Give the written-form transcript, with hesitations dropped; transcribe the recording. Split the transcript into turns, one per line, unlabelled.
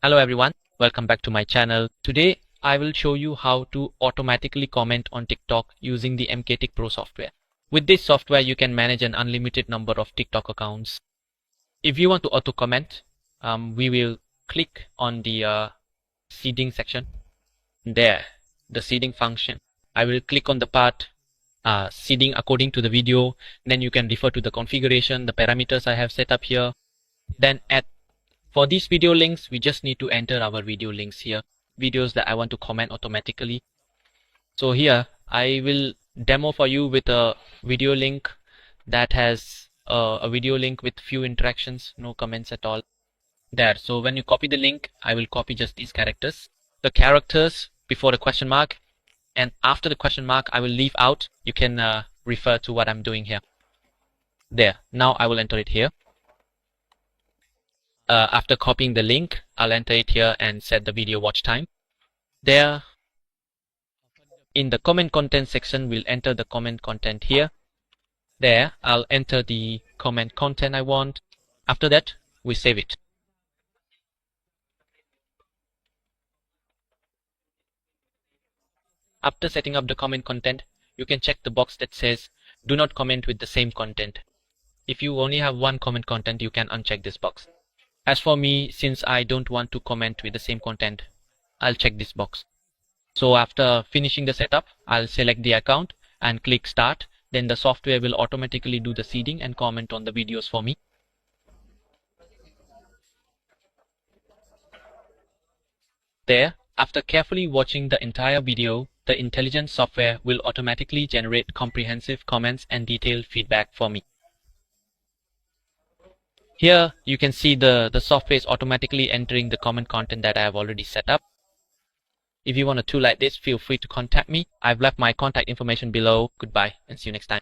Hello everyone, welcome back to my channel. Today I will show you how to automatically comment on TikTok using the MKTik Pro software. With this software you can manage an unlimited number of TikTok accounts. If you want to auto comment, we will click on the seeding section. There, the seeding function. I will click on the part seeding according to the video. Then you can refer to the configuration, the parameters I have set up here. Then for these video links, we just need to enter our video links here, videos that I want to comment automatically. So here I will demo for you with a video link that has a video link with few interactions, no comments at all. There, so when you copy the link, I will copy just these characters, the characters before the question mark, and after the question mark I will leave out. You can refer to what I'm doing here. There, now I will enter it here. After copying the link, I'll enter it here and set the video watch time. There, in the comment content section, we'll enter the comment content here. There, I'll enter the comment content I want. After that, we save it. After setting up the comment content, you can check the box that says do not comment with the same content. If you only have one comment content, you can uncheck this box. As for me, since I don't want to comment with the same content, I'll check this box. So after finishing the setup, I'll select the account and click start. Then the software will automatically do the seeding and comment on the videos for me. There, after carefully watching the entire video, the intelligent software will automatically generate comprehensive comments and detailed feedback for me. Here you can see the software is automatically entering the comment content that I have already set up. If you want a tool like this, feel free to contact me. I've left my contact information below. Goodbye and see you next time.